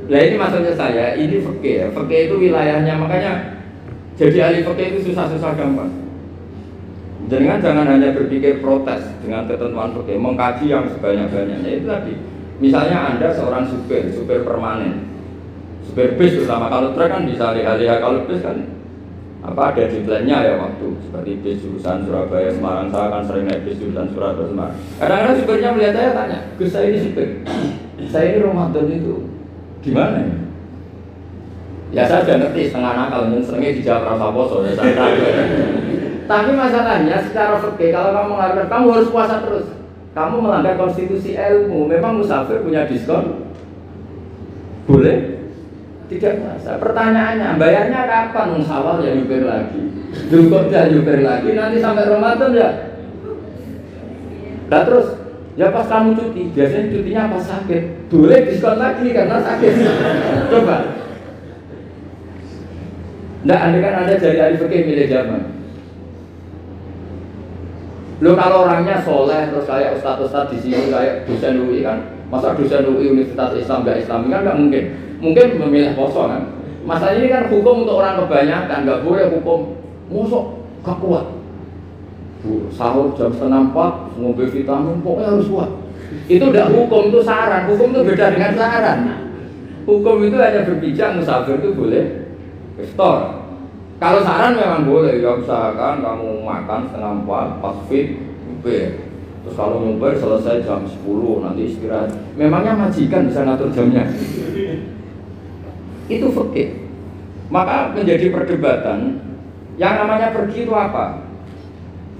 Nah ini maksudnya saya, ini fikih ya. Fikih itu wilayahnya, makanya jadi ahli fikih itu susah-susah gampang. Jangan hanya berpikir protes dengan ketentuan fikih, mengkaji yang sebanyak-banyaknya. Itu tadi, misalnya Anda seorang supir permanen, supir bis terutama, kalau truk kan bisa lihat-lihat, kalau bis kan apa ada deadline-nya ya waktu, seperti bis jurusan Surabaya Semarang, saya kan sering naik bis jurusan Surabaya Semarang. Kadang-kadang supirnya melihat saya tanya, Gus saya ini supir, saya ini Ramadan itu gimana ya? Ya saya sudah ngerti setengah nakal, seringnya dijawab rasa poso ya saya tahu. Tapi masalahnya secara fikih kalau kamu mengatakan kamu harus puasa terus, kamu melanggar konstitusi ilmu. Memang musafir punya diskon? Boleh? Tidak puasa. Pertanyaannya, bayarnya kapan? Awal ya nyupir lagi, Julkot ya nyupir lagi, nanti sampai Ramadan ya. Nah terus, ya pas kamu cuti, biasanya cutinya pas sakit, boleh diskon lagi karena sakit. Coba. Nggak, andai kan Anda jadi ahli fikih milih zaman. Lo kalau orangnya soleh terus kayak ustadz di sini kayak dosen UI kan, masa dosen UI Universitas Islam nggak Islami kan nggak mungkin. Mungkin memilih poso kan. Masalah ini kan hukum untuk orang kebanyakan, nggak boleh hukum mosok gak kuat. Sahur jam 3:30 ngombe vitamin pokoknya harus kuat. Itu udah hukum, itu saran. Hukum itu beda dengan saran. Hukum itu hanya berbicara musafir itu boleh iftar. Kalau saran memang boleh, ya usahakan kamu makan 3:30 pas fit, terus kalau nyumpir selesai jam 10 nanti istirahat. Memangnya majikan bisa ngatur jamnya? Itu fikih. Maka menjadi perdebatan yang namanya pergi itu apa?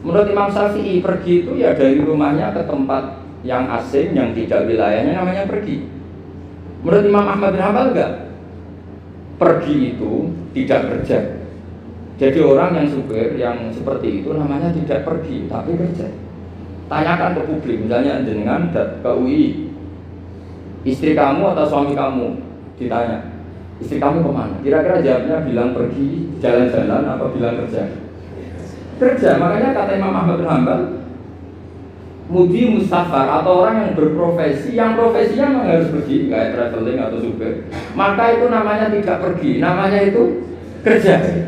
Menurut Imam Syafi'i pergi itu ya dari rumahnya ke tempat yang asing yang tidak wilayahnya namanya pergi. Menurut Imam Ahmad bin Hanbal enggak. Pergi itu tidak kerja. Jadi orang yang supir yang seperti itu namanya tidak pergi tapi kerja. Tanyakan ke publik, misalnya jenengan ke UI, istri kamu atau suami kamu ditanya, istri kamu kemana? Kira-kira jawabnya bilang pergi jalan-jalan atau bilang kerja? Kerja. Makanya kata Imam Ahmad bin Hanbal, mudi mustafar atau orang yang berprofesi, yang profesinya memang harus pergi, kayak traveling atau supir, maka itu namanya tidak pergi, namanya itu kerja.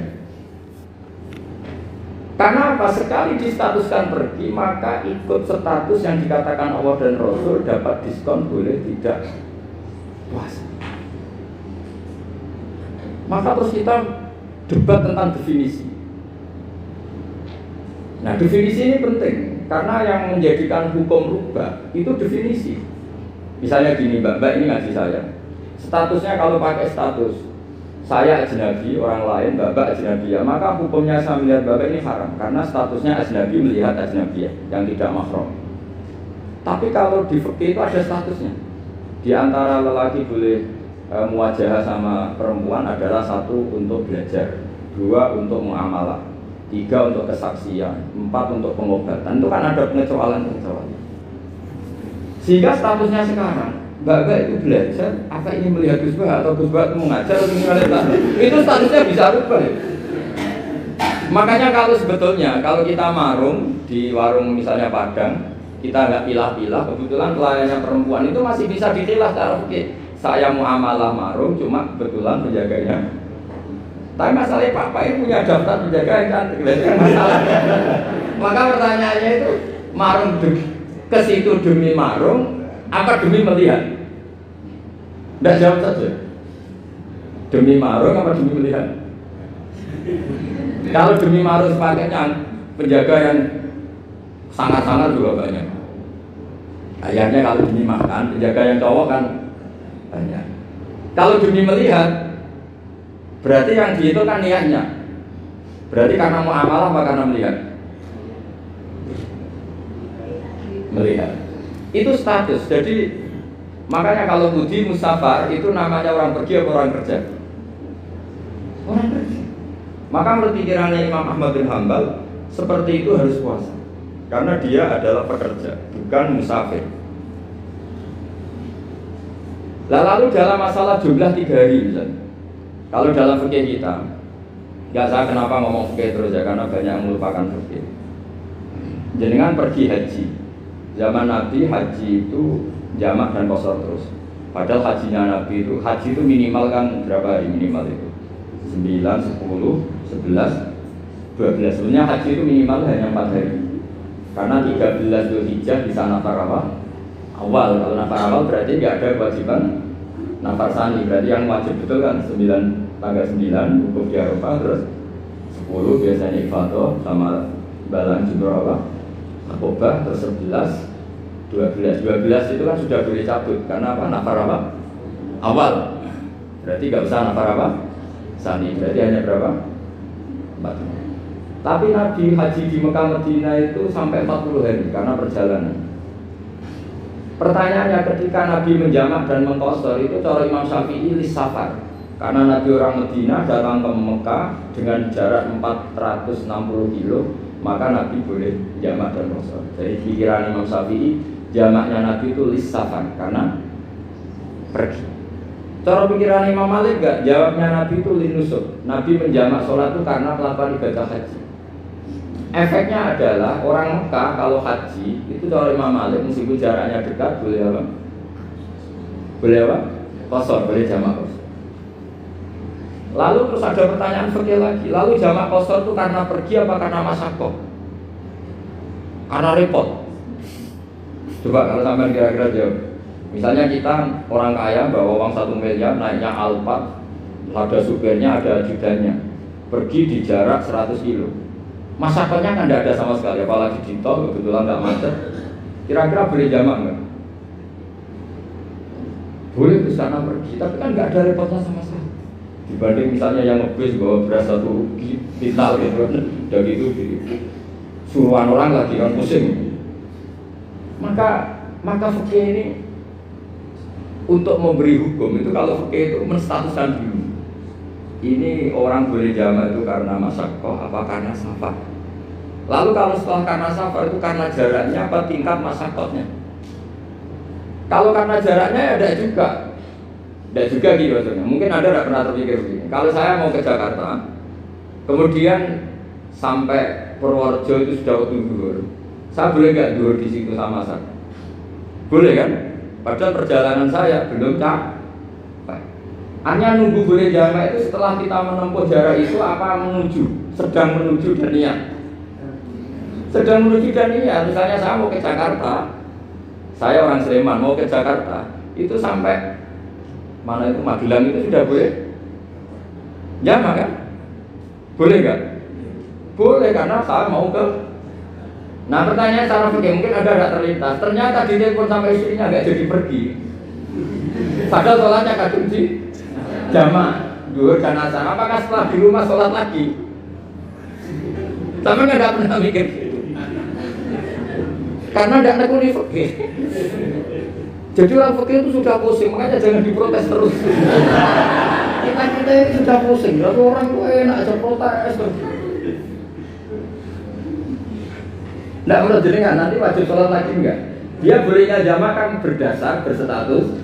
Karena apa? Sekali distatuskan pergi, maka ikut status yang dikatakan Allah dan Rasul dapat diskon boleh tidak puasa. Maka terus kita debat tentang definisi. Nah definisi ini penting karena yang menjadikan hukum rubah itu definisi. Misalnya gini mbak ini ngaji saya, statusnya kalau pakai status saya ajnabi, orang lain, bapak ajnabiyah, maka hukumnya saya melihat bapak ini haram karena statusnya ajnabi melihat ajnabiyah yang tidak mahram. Tapi kalau di fikih itu ada statusnya. Di antara lelaki boleh muwajahah sama perempuan adalah 1 untuk belajar, 2 untuk muamalah, 3 untuk kesaksian, 4 untuk pengobatan. Itu kan ada pengecualian. Sehingga statusnya sekarang Mbak itu belajar, apa ini melihat Gus Bah atau Gus Bah itu mengajar atau mengajar, itu statusnya bisa rubah ya. Makanya kalau sebetulnya kalau kita marung di warung misalnya Padang, kita nggak pilah-pilah, kebetulan pelayannya perempuan itu masih bisa dipilah secara fikih. Saya muamalah marung, cuma kebetulan penjaganya. Tapi masalahnya Pak ini punya daftar penjaga yang cantik, itu masalah. Maka pertanyaannya itu marung ke situ demi marung, apa demi melihat? Tidak jawab saja. Demi marung apa demi melihat? Kalau demi marung sepatutnya penjaga yang sangat-sangat juga banyak. Ayahnya kalau demi makan, penjaga yang cowok kan banyak. Kalau demi melihat, berarti yang dihitung kan niatnya. Berarti karena muamalah apa karena melihat? Melihat. Itu status. Jadi makanya kalau mudi musafar itu namanya orang pergi atau orang kerja? Orang kerja. Maka menurut pikirannya Imam Ahmad bin Hanbal seperti itu harus puasa. Karena dia adalah pekerja, bukan musafir. Lalu dalam masalah jumlah 3 hari misalnya. Kalau dalam fikih kita, nggak saya kenapa ngomong fikih terus ya, karena banyak yang melupakan fikih. Jenengan pergi haji. Zaman Nabi haji itu jamak dan qasar terus. Padahal hajinya Nabi itu, haji itu minimal kan berapa hari minimal itu? 9, 10, 11, 12. Sebenarnya haji itu minimal hanya 4 hari. Karena 13 Dzulhijjah di sana nafar apa? Awal. Kalau nafar awal berarti nggak ada kewajiban nafar sani. Berarti yang wajib betul kan 9, tanggal 9 wukuf di Arafah, terus 10 biasanya ifadah sama balang jumroh apa? Akobah, terus 11, 12 itu kan sudah boleh cabut karena apa? Nafar apa? Awal. Berarti nggak usah nafar apa? Sani. Berarti hanya berapa? 4. Tapi Nabi haji di Mekah Madinah itu sampai 40 hari karena perjalanan. Pertanyaannya ketika Nabi menjamak dan mengqasar itu cara Imam Syafi'i lis-safar. Karena Nabi orang Madinah datang ke Mekah dengan jarak 460 kilo, maka Nabi boleh jamak dan qasar. Jadi pikiran Imam Syafi'i, jamaknya Nabi itu lis-safar karena pergi. Cara pikiran Imam Malik enggak, jawabnya Nabi itu linusuk. Nabi menjamak sholat itu karena melakukan ibadah haji. Efeknya adalah orang Mekah kalau haji itu cara Imam Malik meskipun jaraknya dekat boleh apa? Boleh apa? Qasar, boleh jamak qasar. Lalu terus ada pertanyaan fikih lagi. Lalu jamak qasar itu karena pergi apa karena masyaqqah? Karena repot. Coba kalau sampai kira-kira jawab. Misalnya kita orang kaya bawa uang 1 miliar naiknya Alphard, ada supirnya, ada ajudannya, pergi di jarak 100 kilo. Masyaqqahnya kan tidak ada sama sekali, apalagi di tol kebetulan nggak macet. Kira-kira boleh jamak nggak? Boleh terus karena pergi, tapi kan nggak ada repotnya sama sekali. Dibanding misalnya yang ngebis bawa beras 1 kintal gitu, udah gitu suruhan orang lagi kan pusing. Maka fikih ini untuk memberi hukum itu kalau fikih itu menstatuskan dulu. Ini orang boleh jamak itu karena masyaqqah apa karena safar. Lalu kalau setelah karena safar itu karena jaraknya apa tingkat masyaqqahnya. Kalau karena jaraknya ya ada juga. Tidak juga gitu maksudnya. Mungkin Anda tidak pernah terpikir begini. Kalau saya mau ke Jakarta, kemudian sampai Purworejo itu sudah waktu duhur, saya boleh nggak duhur di situ sama saya? Boleh kan? Padahal perjalanan saya belum capek. Hanya nunggu boleh jamak itu setelah kita menempuh jarak itu apa menuju, sedang menuju dan niat. Sedang menuju dan niat. Misalnya saya mau ke Jakarta, saya orang Sleman mau ke Jakarta, itu sampai mana itu Magelang itu sudah boleh jamak kan? Boleh nggak? Boleh karena saya mau ke. Nah pertanyaan secara fikih mungkin ada tidak terlintas. Ternyata di telepon sampai istrinya nggak jadi pergi. Padahal sholatnya kadung di jamak duhur dan asar. Apakah setelah di rumah sholat lagi? Sama nggak pernah mikir gitu. Karena tidak nekuni fikih. Jadi orang fikih itu sudah pusing, makanya jangan diprotes terus. Kita ini sudah pusing, lalu orang itu enak aja protes terus. Tidak menurut jenengan nanti wajib sholat lagi enggak? Dia bolehnya jamak kan berdasar berstatus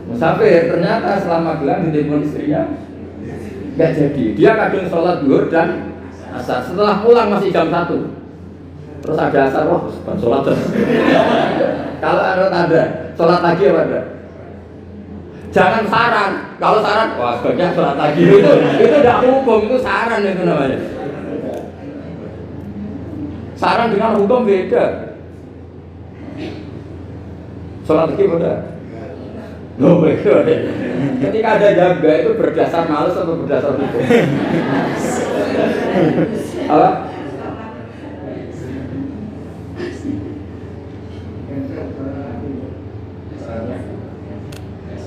musafir. Ternyata selama gelang di telepon istrinya enggak jadi. Dia kadang sholat duhur dan asar. Setelah pulang masih jam 1. Terus ada asar, wah sholat terus. Kalau ada sholat lagi apa ada? Jangan saran. Kalau saran, wah sebaiknya sholat lagi. Itu tidak hukum, itu saran itu namanya. Saran dengan hukum beda. Sholat lagi beda. Loh beda. Ketika ada jaga itu berdasar males atau berdasar hukum? Apa?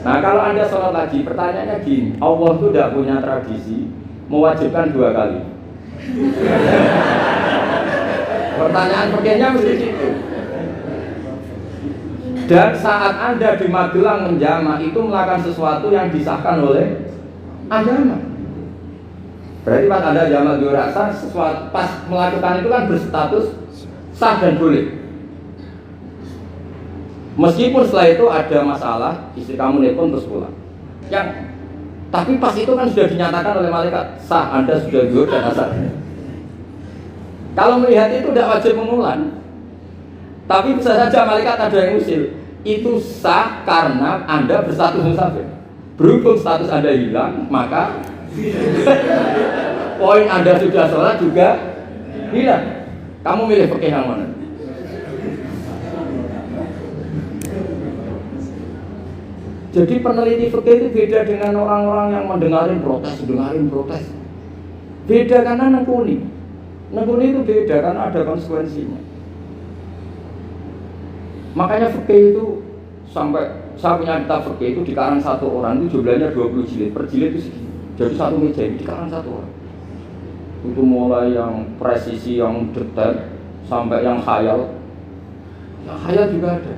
Nah kalau Anda sholat lagi, pertanyaannya gini, Allah itu tidak punya tradisi mewajibkan 2 kali. Pertanyaan pertanyaannya mesti gitu. Dan saat Anda di Magelang menjamak itu melakukan sesuatu yang disahkan oleh agama. Berarti pas Anda jamak duhur asar, sesuatu pas melakukan itu kan berstatus sah dan boleh. Meskipun setelah itu ada masalah, istri kamu nelpon terus pulang. Tapi pas itu kan sudah dinyatakan oleh malaikat sah, Anda sudah duhur dan asar. Kalau melihat itu tidak wajib mengulang. Tapi bisa saja malaikat ada yang usil. itu sah karena Anda berstatus musafir. Berhubung status Anda hilang, maka poin Anda sudah sholat juga hilang. Kamu milih fikih yang mana? Jadi peneliti fikih itu beda dengan orang-orang yang mendengarin protes. Beda karena nengkuni itu beda karena ada konsekuensinya. Makanya fikih itu sampai saya punya kitab fikih itu dikarang satu orang itu jumlahnya 20 jilid, per jilid itu segini. Jadi satu meja ini dikarang satu orang. Itu mulai yang presisi, yang detail sampai yang khayal. Yang khayal juga ada.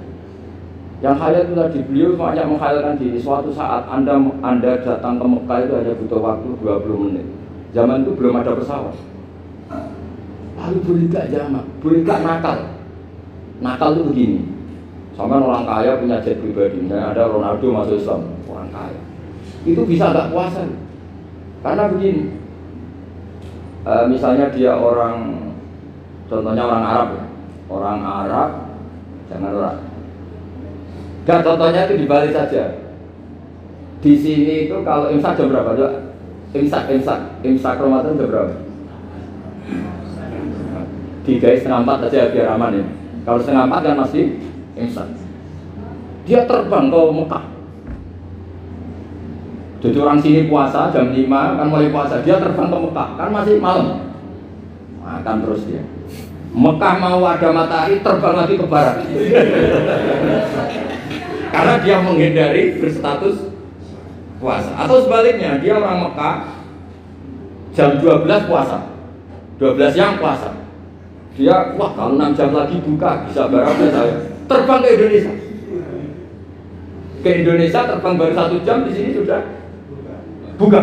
Yang khayal itu tadi beliau banyak menghayalkan diri. Suatu saat Anda datang ke Mekah itu hanya butuh waktu 20 menit. Zaman itu belum ada pesawat. Lalu boleh gak jamak, boleh gak nakal. Nakal itu begini. Sampai orang kaya punya jet pribadi, misalnya ada Ronaldo masuk Islam, orang kaya. Itu bisa gak puasa. Karena begini. Misalnya dia contohnya orang Arab ya. Orang Arab, jangan orang. Dan contohnya itu di Bali saja. Di sini itu kalau imsak jam berapa? Imsak Ramadan jam berapa? 3:30 aja biar aman ya. Kalau 3:30 kan masih imsak. Dia terbang ke Mekah. Jadi orang sini puasa jam 5 kan mulai puasa, dia terbang ke Mekah kan masih malam. Makan terus dia. Mekah mau ada matahari terbang lagi ke barat. Karena dia menghindari berstatus puasa. Atau sebaliknya, dia orang Mekah jam 12 puasa. 12 siang puasa. Dia wah kalau 6 jam lagi buka bisa barangnya saya. Terbang ke Indonesia. Ke Indonesia terbang baru 1 jam di sini sudah buka.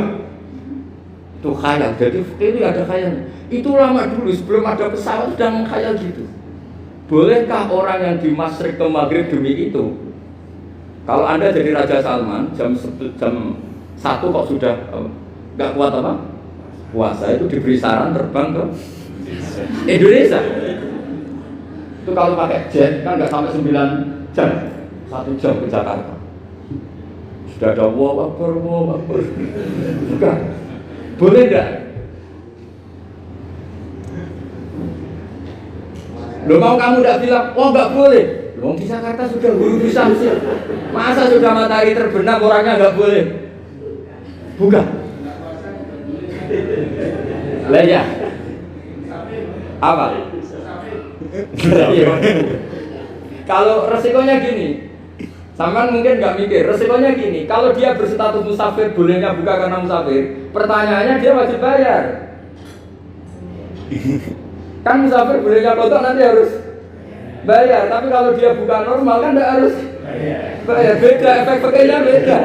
Itu khayal. Jadi ini ada khayalnya. Itu lama dulu sebelum ada pesawat sudah mengkhayal gitu. Bolehkah orang yang di Masyriq ke Maghrib demi itu? Kalau Anda jadi Raja Salman jam 1 kok sudah nggak kuat apa? Puasa itu diberi saran terbang ke Indonesia. Itu kalau pakai jet kan nggak sampai 9 jam, 1 jam ke Jakarta. Sudah ada wow akbar. Bukan. Boleh enggak? Loh mau kamu enggak bilang, oh enggak boleh. Loh di Jakarta sudah guru bisa sih. Masa sudah matahari terbenam orangnya enggak boleh? Bukan. Lah ya. Apa? Kalau resikonya gini, sampean mungkin nggak mikir, resikonya gini, kalau dia berstatus musafir, bolehnya buka karena musafir, pertanyaannya dia wajib bayar. Kan musafir bolehnya kotor nanti harus bayar, tapi kalau dia buka normal kan nggak harus bayar, beda, efek pakainya beda.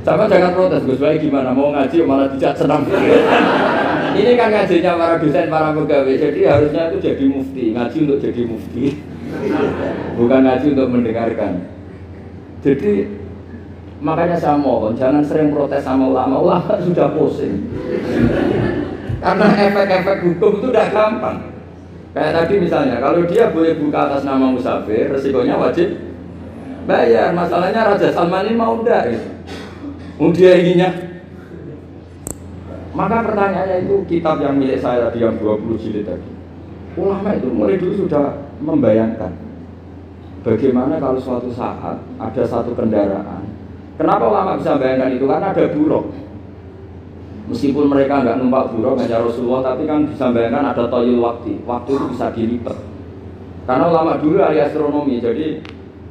Sama jangan protes, Gus Baik gimana, mau ngaji malah dijak senam. Ini kan ngajinya para dosen, para pegawai, jadi harusnya itu jadi mufti, ngaji untuk jadi mufti, bukan ngaji untuk mendengarkan. Jadi makanya saya mohon jangan sering protes sama ulama sudah pusing. Karena efek-efek hukum itu udah gampang. Kayak tadi misalnya, kalau dia boleh buka atas nama musafir, resikonya wajib bayar. Masalahnya Raja Salman ini mau enggak gitu. Dia inginnya. Maka pertanyaannya itu kitab yang milik saya tadi yang 20 jilid tadi. Ulama itu mulai dulu sudah membayangkan bagaimana kalau suatu saat ada satu kendaraan. Kenapa ulama bisa bayangkan itu? Karena ada buruk. Meskipun mereka nggak numpak buruk hanya Rasulullah, tapi kan bisa bayangkan ada toyul waktu. Waktu itu bisa dilipat. Karena ulama dulu ahli astronomi, jadi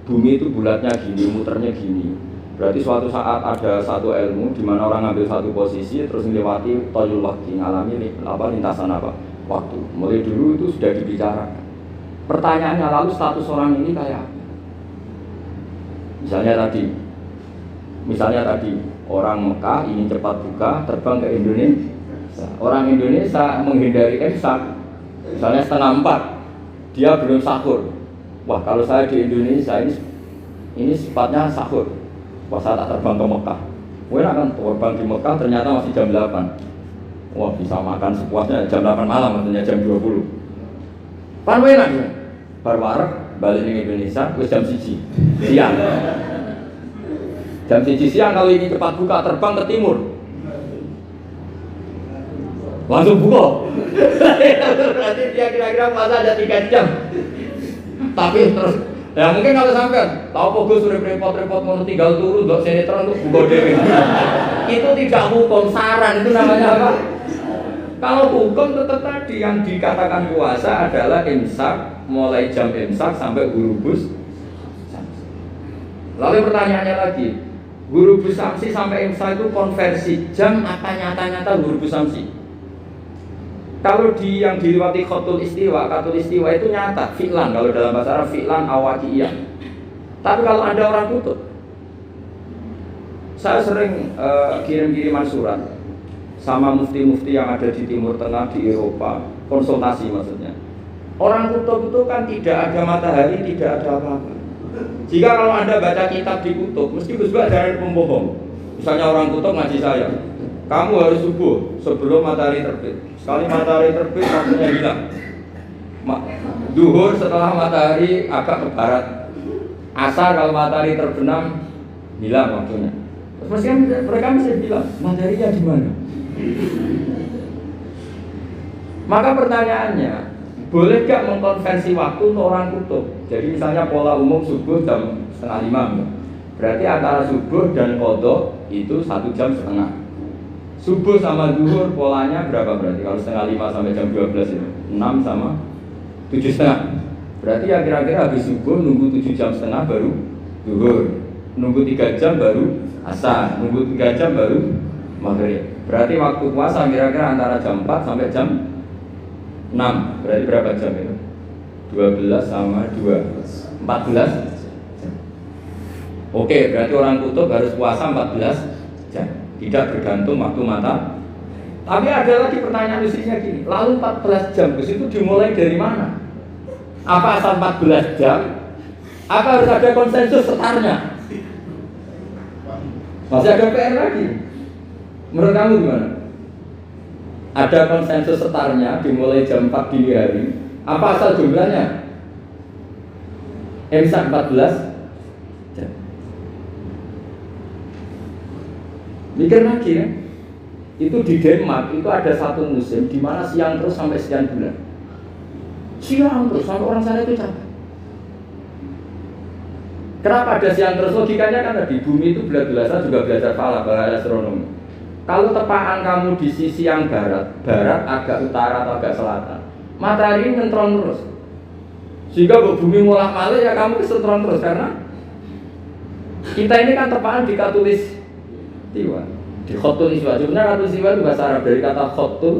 bumi itu bulatnya gini, muternya gini. Berarti suatu saat ada satu ilmu di mana orang ngambil satu posisi terus melewati toyul waktu, ngalami lintasan waktu. Mulai dulu itu sudah dibicarakan. Pertanyaannya lalu status orang ini kayak apa? Misalnya tadi orang Mekah ingin cepat buka terbang ke Indonesia. Orang Indonesia menghindari imsak. Misalnya 3:30 dia belum sahur. Wah kalau saya di Indonesia ini sifatnya sahur. Pas saya tak terbang ke Mekah, enak kan terbang di Mekah ternyata masih jam 8. Wah bisa makan sepuasnya jam 8 malam, artinya jam 20. Pan enak ya. Bar wareg balik ning Indonesia wis jam 1 siang. Jam 1 siang kalau ini cepat buka terbang ke timur. Langsung buka. Berarti dia kira-kira puasa ada 3 jam. Tapi terus ya mungkin kalau sampai tahu kok gue sudah repot-repot mau tinggal turun buat sinetron untuk buka dewe. Itu tidak hukum, saran itu namanya apa? Kalau hukum tetap tadi yang dikatakan puasa adalah imsak mulai jam imsak sampai gurubus. Lalu pertanyaannya lagi, gurubus samsi sampai imsak itu konversi jam apa nyata-nyata gurubus samsi? Kalau yang diliwati khotul istiwa itu nyata, fi'lan kalau dalam bahasa Arab fi'lan awaqiyah. Tapi kalau ada orang kutub, saya sering kirim-kiriman surat sama mufti-mufti yang ada di Timur Tengah, di Eropa, konsultasi maksudnya. Orang kutub itu kan tidak ada matahari, tidak ada apa-apa. Jika kalau Anda baca kitab di kutub, mesti juga ada pembohong. Misalnya orang kutub ngaji saya, kamu harus subuh sebelum matahari terbit. Sekali matahari terbit, waktunya hilang. Duhur setelah matahari agak ke barat. Asar kalau matahari terbenam, hilang waktunya. Terus mereka mesti bilang, mataharinya di mana? Maka pertanyaannya, boleh gak mengkonversi waktu untuk orang kutub? Jadi misalnya pola umum subuh jam 4:30, berarti antara subuh dan qadha itu 1 jam setengah. Subuh sama zuhur polanya berapa berarti? Kalau 4:30 sampai jam 12 itu 6 sama 7:30. Berarti ya kira-kira habis subuh nunggu 7 jam setengah baru zuhur, nunggu 3 jam baru asar, nunggu 3 jam baru maghrib. Berarti waktu puasa kira-kira antara jam 4 sampai jam 6. Berarti berapa jam itu? 12 sama 2 14 jam. Oke, berarti orang kutub harus puasa 14 jam. Tidak bergantung waktu mata. Tapi ada lagi pertanyaan mestinya gini, lalu 14 jam itu dimulai dari mana? Apa asal 14 jam? Apa harus ada konsensus setarnya? Masih ada PR lagi. Menurut kamu gimana? Ada konsensus setarnya dimulai jam 4 dini hari. Apa asal jumlahnya? Imsak 14 jam. Mikir lagi ya. Itu di Denmark itu ada satu musim di mana siang terus sampai sekian bulan. Siang terus sampai orang sana itu capek. Kenapa ada siang terus? Logikanya kan di bumi itu belajar juga belajar falak, belajar astronomi. Kalau tepaan kamu di sisi yang barat agak utara atau agak selatan, matahari nentron terus. Sehingga bumi mulak-malik ya kamu kesentron terus karena kita ini kan tepaan di katulis istiwa, di khotul istiwa. Sebenarnya khotul istiwa itu bahasa Arab dari kata khotul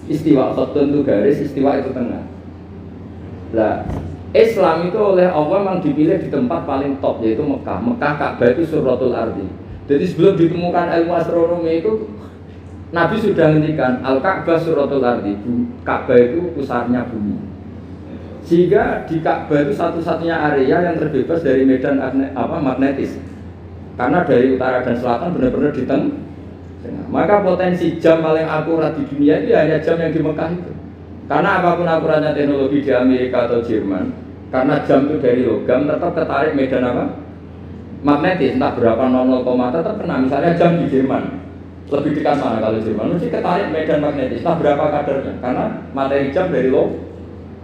istiwa. Khotul itu garis, istiwa itu tengah. Nah, Islam itu oleh Allah memang dipilih di tempat paling top yaitu Mekah. Mekah Ka'bah itu suratul ardi. Jadi sebelum ditemukan ilmu astronomi itu Nabi sudah ngendikan Al-Ka'bah suratul ardi. Ka'bah itu pusarnya bumi. Sehingga di Ka'bah itu satu-satunya area yang terbebas dari medan magnetis. Karena dari utara dan selatan benar-benar di tengah. Maka potensi jam paling akurat di dunia itu hanya jam yang di Mekah itu. Karena apapun akuratnya teknologi di Amerika atau Jerman, karena jam itu dari logam tetap ketarik medan apa? Magnetis, entah berapa 00, tetap kena. Misalnya jam di Jerman lebih dekat mana kalau Jerman? Mesti ketarik medan magnetis, entah berapa kadarnya. Karena materi jam dari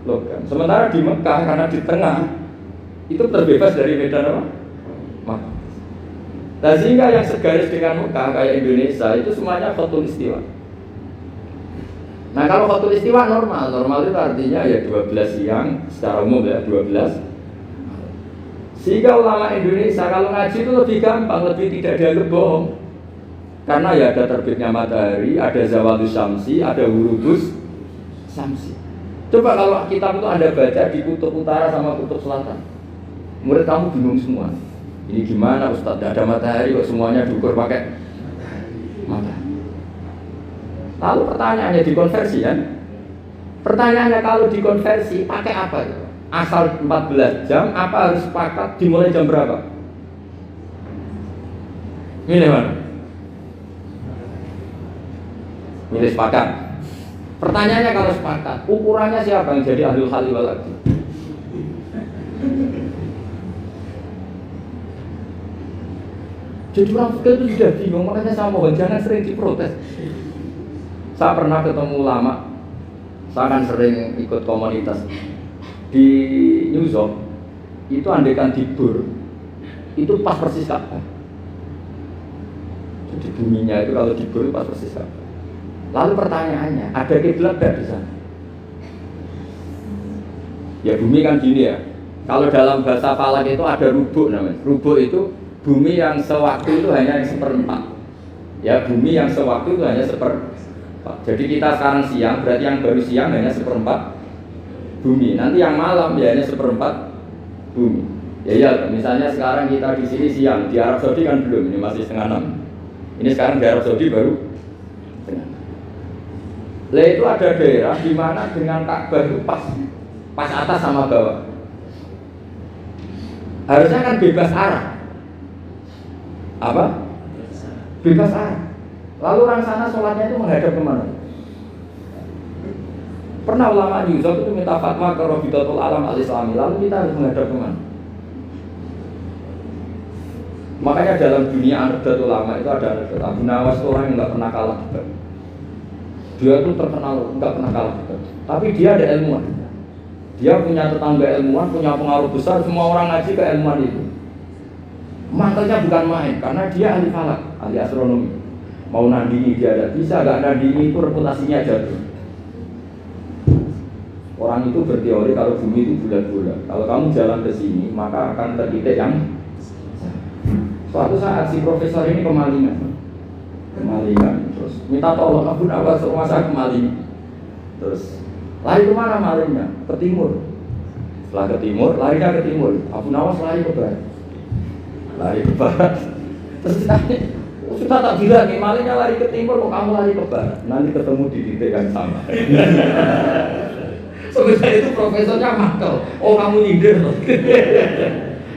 logam. Sementara di Mekah karena di tengah itu terbebas dari medan apa? Magnetis. Nah, sehingga yang segaris dengan Mekah kayak Indonesia itu semuanya khotul istiwa. Nah, kalau khotul istiwa normal itu artinya ya 12 siang secara umum ya 12. Sehingga ulama Indonesia kalau ngaji itu lebih gampang, lebih tidak dianggap bohong. Karena ya ada terbitnya matahari, ada zawalus syamsi, ada hurubus syamsi. Coba kalau kitab itu Anda baca di kutub utara sama kutub selatan, murid kamu bingung semua. Ini gimana Ustaz? Tidak ada matahari kok semuanya diukur pakai matahari. Lalu pertanyaannya dikonversi kan? Pertanyaannya kalau dikonversi pakai apa itu? Asal 14 jam apa harus sepakat dimulai jam berapa? Milih mana? Milih sepakat. Pertanyaannya kalau sepakat, ukurannya siapa yang jadi ahlul halal wal aqd? Jadi orang fikih itu sudah bingung, makanya saya mohon jangan sering diprotes. Saya pernah ketemu ulama, saya kan sering ikut komunitas di New York. Itu andaikan dibur, itu pas persis Ka'bah. Jadi buminya itu kalau dibur itu pas persis Ka'bah. Lalu pertanyaannya, ada kiblat nggak di sana? Ya bumi kan gini ya. Kalau dalam bahasa falak itu ada rubuk namanya. Rubuk itu bumi yang sewaktu itu hanya yang seperempat. Ya bumi yang sewaktu itu hanya seperempat. Jadi kita sekarang siang, berarti yang baru siang hanya seperempat bumi. Nanti yang malam ya hanya seperempat bumi. Ya, misalnya sekarang kita di sini siang, di Arab Saudi kan belum, ini masih setengah 6. Ini sekarang di Arab Saudi baru setengah 6. Lah itu ada daerah di mana dengan Ka'bah itu pas atas sama bawah. Harusnya kan bebas arah. Apa? Bebas arah. Lalu orang sana sholatnya itu menghadap kemana? Pernah ulama di Yusuf itu minta fatwa ke Rabitatul Alam Al-Islami. Lalu kita harus menghadap kemana? Makanya dalam dunia anekdot ulama itu ada anekdot Abu Nawas itu orang yang nggak pernah kalah debat. Dia itu terkenal nggak pernah kalah debat. Tapi dia ada ilmuwan. Dia punya tetangga ilmuwan, punya pengaruh besar. Semua orang ngaji ke ilmuwan itu. Mantelnya bukan main, karena dia ahli falak, ahli astronomi. Mau nandingi dia ada bisa, gak nandingi itu reputasinya jatuh. Orang itu berteori kalau bumi itu bulat-bulat. Kalau kamu jalan ke sini, maka akan tertitik yang suatu saat si profesor ini kemalingan, terus minta tolong Abu Nawas rumah saya kemalingan. Terus lari kemana malingnya? Ke timur. Setelah ke timur, larinya ke timur. Abu Nawas lari ke barat. Terus ditanya, sudah tak bilang nih, malingnya lari ke timur, kok kamu lari ke barat? Nanti ketemu di titik yang sama. Sebenarnya itu profesornya makel. Oh kamu nyindir loh.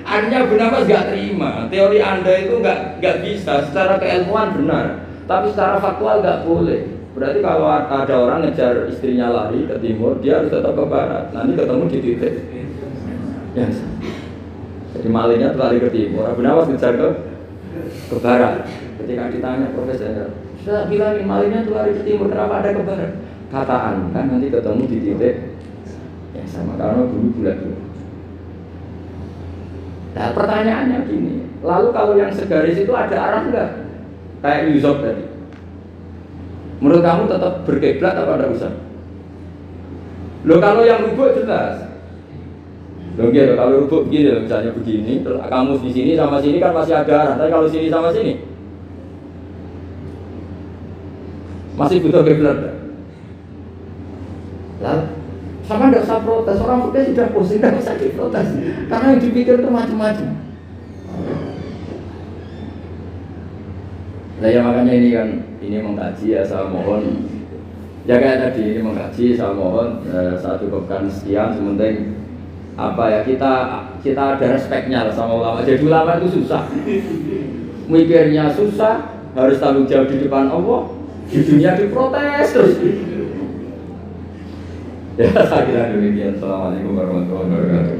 Artinya Abu Nawas gak terima. Teori anda itu gak bisa. Secara keilmuan benar, tapi secara faktual gak boleh. Berarti kalau ada orang ngejar istrinya lari ke timur, dia harus tetap ke barat. Nanti ketemu di titik yang sama. Jadi malingnya lari ke timur, Abu Nawas ngejar ke barat. Ketika ditanya profesor, sudah bilangin malingnya tuh lari ke timur, kenapa ada ke barat? Kataan kan nanti ketemu di titik yang sama karena bumi bulat-bulat. Nah pertanyaannya gini, lalu kalau yang segaris itu ada arah enggak? Kayak Yusuf tadi. Menurut kamu tetap berkiblat atau ada usah? Loh kalau yang rubuk jelas. Loh gitu, kalau rubuk begini, misalnya begini, terus kamu di sini sama sini kan masih ada arah. Tapi kalau sini sama sini masih butuh kiblat. Lalu sama tidak usah protes, orang protes sudah pusing, tidak usah diprotes. Karena yang dipikir itu macam-macam. Nah ya makanya ini mengkaji ya, saya mohon. Ya kayak tadi ini mengkaji, saya mohon saya cukupkan sekian. Sementing apa ya kita ada respeknya sama ulama. Jadi ulama itu susah, mikirnya susah, harus tanggung jawab di depan Allah, di dunia diprotes terus. Ya saya kira demikian. Assalamualaikum warahmatullahi wabarakatuh.